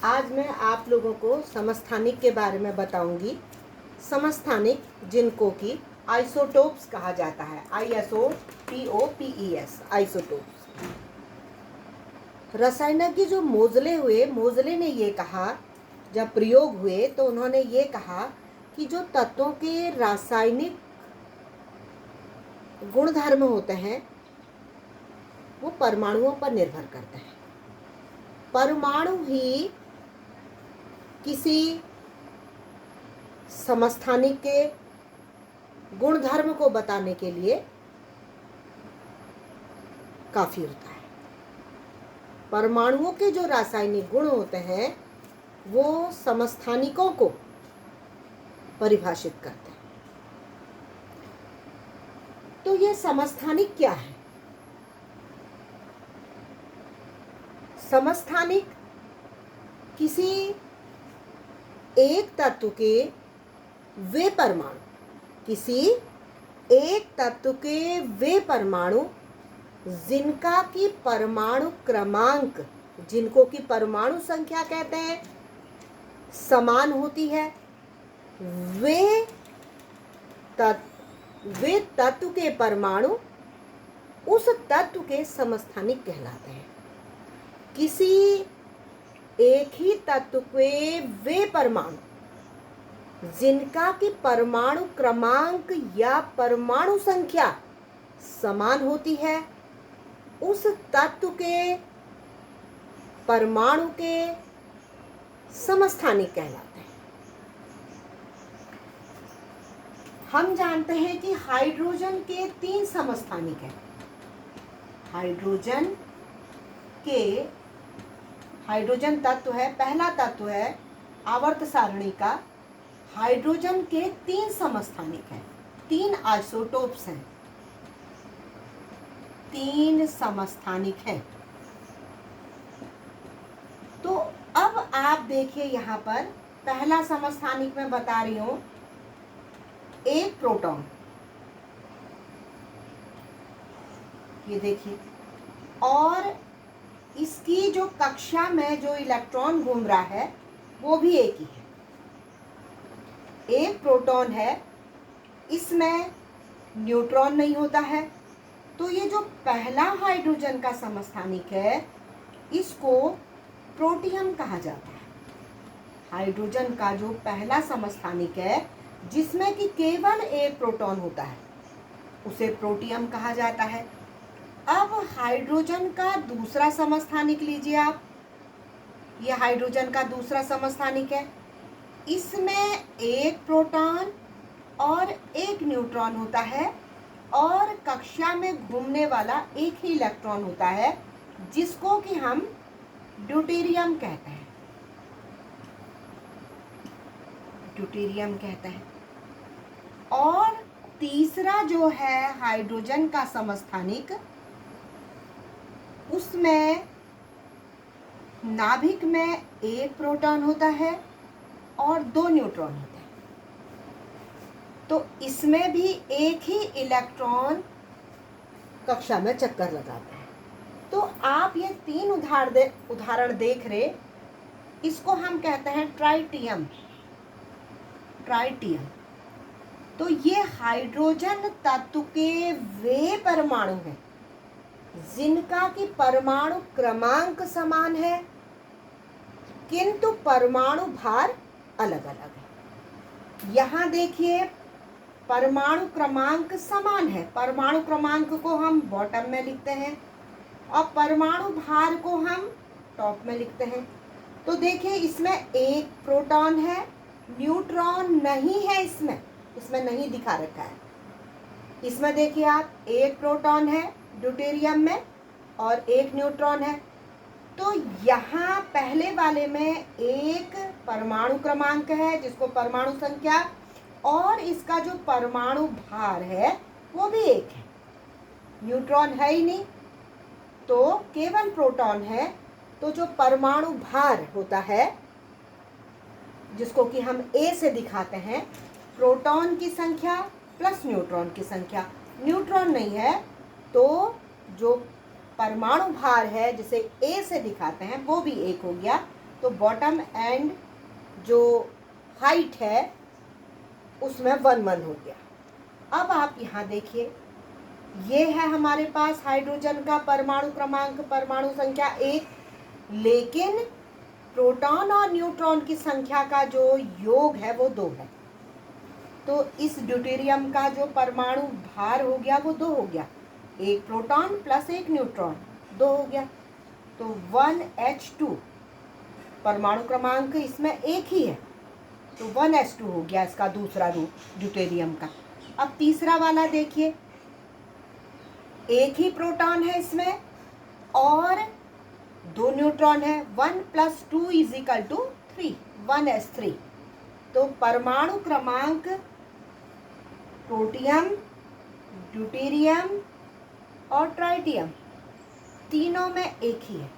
आज मैं आप लोगों को समस्थानिक के बारे में बताऊंगी। समस्थानिक जिनको कि आइसोटोप्स कहा जाता है, ISOTOPES, आइसोटोप्स। रसायनज्ञ जो मोजले ने ये कहा, जब प्रयोग हुए तो उन्होंने ये कहा कि जो तत्वों के रासायनिक गुणधर्म होते हैं वो परमाणुओं पर निर्भर करते हैं। परमाणु ही किसी समस्थानिक के गुणधर्म को बताने के लिए काफी होता है। परमाणुओं के जो रासायनिक गुण होते हैं वो समस्थानिकों को परिभाषित करते हैं। तो ये समस्थानिक क्या है? समस्थानिक किसी एक तत्व के वे परमाणु जिनका की परमाणु क्रमांक, जिनको की परमाणु संख्या कहते हैं, समान होती है, वे तत्व के परमाणु उस तत्व के समस्थानिक कहलाते हैं। किसी एक ही तत्व के वे परमाणु जिनका की परमाणु क्रमांक या परमाणु संख्या समान होती है, उस तत्व के परमाणु के समस्थानिक कहलाते हैं। हम जानते हैं कि हाइड्रोजन के 3 समस्थानिक हैं। हाइड्रोजन तत्व है, पहला तत्व है आवर्त सारणी का। हाइड्रोजन के 3 समस्थानिक हैं, 3 आइसोटोप्स हैं, 3 समस्थानिक हैं। तो अब आप देखिए, यहाँ पर पहला समस्थानिक मैं बता रही हूं, एक प्रोटॉन। ये देखिए, और इसकी जो कक्षा में जो इलेक्ट्रॉन घूम रहा है वो भी एक ही है। एक प्रोटॉन है, इसमें न्यूट्रॉन नहीं होता है। तो ये जो पहला हाइड्रोजन का समस्थानिक है इसको प्रोटियम कहा जाता है। हाइड्रोजन का जो पहला समस्थानिक है जिसमें कि केवल एक प्रोटॉन होता है उसे प्रोटियम कहा जाता है। अब हाइड्रोजन का दूसरा समस्थानिक लीजिए आप। यह हाइड्रोजन का दूसरा समस्थानिक है, इसमें एक प्रोटॉन और एक न्यूट्रॉन होता है और कक्षा में घूमने वाला एक ही इलेक्ट्रॉन होता है जिसको कि हम ड्यूटेरियम कहते हैं। और तीसरा जो है हाइड्रोजन का समस्थानिक, उसमें नाभिक में एक प्रोटॉन होता है और 2 न्यूट्रॉन होते हैं। तो इसमें भी एक ही इलेक्ट्रॉन कक्षा में चक्कर लगाता है। तो आप ये 3 उदाहरण देख रहे, इसको हम कहते हैं ट्राइटियम। तो ये हाइड्रोजन तत्व के वे परमाणु हैं जिनका की परमाणु क्रमांक समान है किंतु परमाणु भार अलग अलग है। यहाँ देखिए, परमाणु क्रमांक समान है, परमाणु क्रमांक को हम बॉटम में लिखते हैं और परमाणु भार को हम टॉप में लिखते हैं। तो देखिए, इसमें एक प्रोटॉन है, न्यूट्रॉन नहीं है, इसमें नहीं दिखा रखा है। इसमें देखिए आप, एक प्रोटॉन है ड्यूटेरियम में और एक न्यूट्रॉन है। तो यहाँ पहले वाले में एक परमाणु क्रमांक है जिसको परमाणु संख्या, और इसका जो परमाणु भार है वो भी एक है। न्यूट्रॉन है ही नहीं, तो केवल प्रोटॉन है। तो जो परमाणु भार होता है जिसको कि हम A से दिखाते हैं, प्रोटॉन की संख्या प्लस न्यूट्रॉन की संख्या। न्यूट्रॉन नहीं है तो जो परमाणु भार है जिसे A से दिखाते हैं वो भी 1 हो गया। तो बॉटम एंड जो हाइट है उसमें 1 1 हो गया। अब आप यहाँ देखिए, ये है हमारे पास हाइड्रोजन का परमाणु क्रमांक, परमाणु संख्या 1, लेकिन प्रोटॉन और न्यूट्रॉन की संख्या का जो योग है वो 2 है। तो इस ड्यूटेरियम का जो परमाणु भार हो गया वो 2 हो गया, 1 प्रोटॉन प्लस 1 न्यूट्रॉन, 2 हो गया। तो 1H2 परमाणु क्रमांक इसमें 1 ही है, तो 1S2 हो गया इसका दूसरा रूप ड्यूटेरियम का। अब तीसरा वाला देखिए, 1 ही प्रोटॉन है इसमें और 2 न्यूट्रॉन है, 1 + 2 = 3, 1S3। तो परमाणु क्रमांक प्रोटियम, ड्यूटेरियम और ट्राइटियम तीनों में 1 ही है।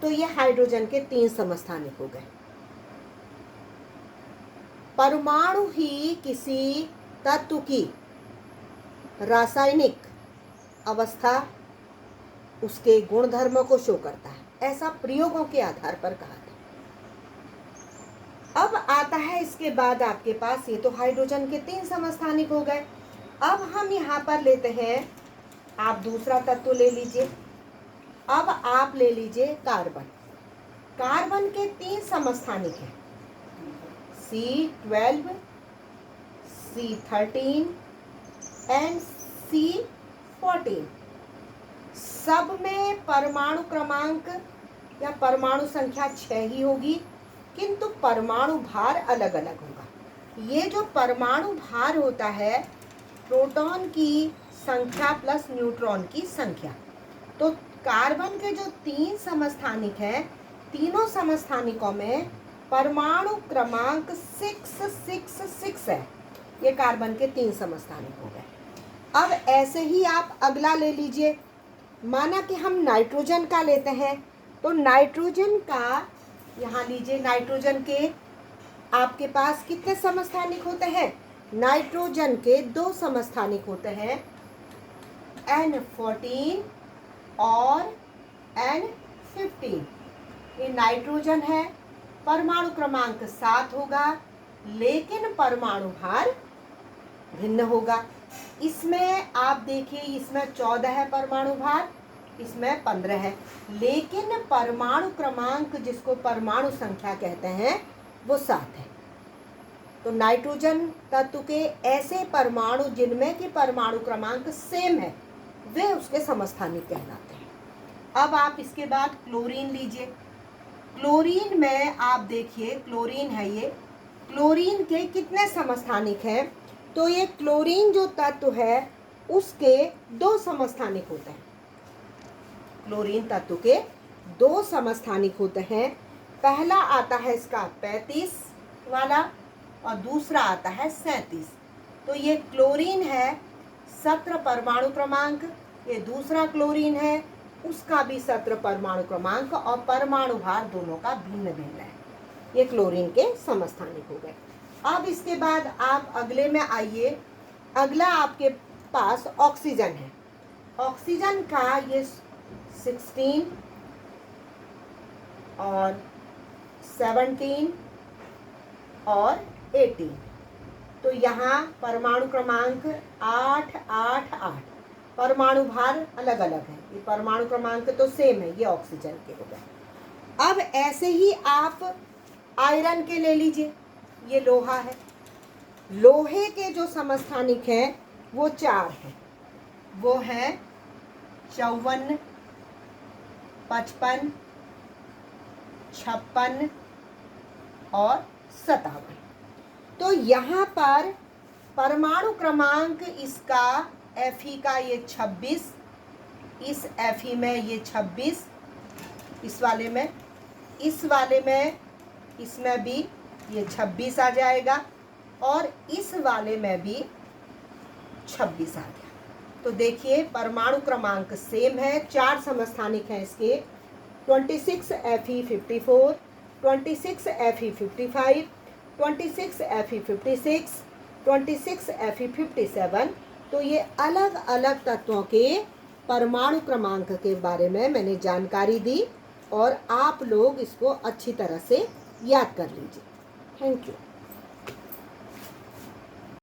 तो ये हाइड्रोजन के 3 समस्थानिक हो गए। परमाणु ही किसी तत्व की रासायनिक अवस्था, उसके गुणधर्म को शो करता है, ऐसा प्रयोगों के आधार पर कहा था। अब आता है इसके बाद आपके पास, ये तो हाइड्रोजन के 3 समस्थानिक हो गए। अब हम यहाँ पर लेते हैं, आप दूसरा तत्व ले लीजिए। अब आप ले लीजिए कार्बन। कार्बन के 3 समस्थानिक हैं, C12, C13 एंड C14। सब में परमाणु क्रमांक या परमाणु संख्या 6 ही होगी, किंतु परमाणु भार अलग अलग होगा। ये जो परमाणु भार होता है प्रोटॉन की संख्या प्लस न्यूट्रॉन की संख्या। तो कार्बन के जो 3 समस्थानिक हैं, तीनों समस्थानिकों में परमाणु क्रमांक 666 है। ये कार्बन के 3 समस्थानिक हो गए। अब ऐसे ही आप अगला ले लीजिए। माना कि हम नाइट्रोजन का लेते हैं, तो नाइट्रोजन का यहाँ लीजिए, नाइट्रोजन के आपके पास कितने समस्थानिक होते हैं? नाइट्रोजन के 2 समस्थानिक होते हैं, N14 और N15। ये नाइट्रोजन है, परमाणु क्रमांक 7 होगा, लेकिन परमाणु भार भिन्न होगा। इसमें आप देखिए, इसमें 14 है परमाणु भार, इसमें 15 है, लेकिन परमाणु क्रमांक जिसको परमाणु संख्या कहते हैं वो 7 है। तो नाइट्रोजन तत्व के ऐसे परमाणु जिनमें कि परमाणु क्रमांक सेम है, वे उसके समस्थानिक कहलाते हैं। अब आप इसके बाद क्लोरीन लीजिए। क्लोरीन में आप देखिए, क्लोरीन है ये, क्लोरीन के कितने समस्थानिक हैं? तो ये क्लोरीन जो तत्व है उसके 2 समस्थानिक होते हैं। क्लोरीन तत्व के 2 समस्थानिक होते हैं। पहला आता है इसका 35 वाला और दूसरा आता है 37। तो ये क्लोरीन है, 17 परमाणु क्रमांक, ये दूसरा क्लोरीन है, उसका भी 17 परमाणु क्रमांक और परमाणु भार दोनों का भिन्न भिन्न है। ये क्लोरीन के समस्थानिक हो गए। अब इसके बाद आप अगले में आइए। अगला आपके पास ऑक्सीजन है। ऑक्सीजन का ये 16 और 17 और 18। तो यहाँ परमाणु क्रमांक 8 8 8, परमाणु भार अलग अलग है। ये परमाणु क्रमांक तो सेम है, ये ऑक्सीजन के हो गए। अब ऐसे ही आप आयरन के ले लीजिए। ये लोहा है, लोहे के जो समस्थानिक हैं वो 4 हैं। वो है 54, 55, 56 और 57। तो यहाँ पर परमाणु क्रमांक इसका Fe का ये 26, इस Fe में ये 26, इस वाले में, इस वाले में, इसमें भी ये 26 आ जाएगा और इस वाले में भी 26 आ गया। तो देखिए परमाणु क्रमांक सेम है, 4 समस्थानिक हैं इसके, 26 Fe54, 26 Fe55, 26 Fe56, 26 Fe57। तो ये अलग अलग तत्वों के परमाणु क्रमांक के बारे में मैंने जानकारी दी। और आप लोग इसको अच्छी तरह से याद कर लीजिए। Thank you.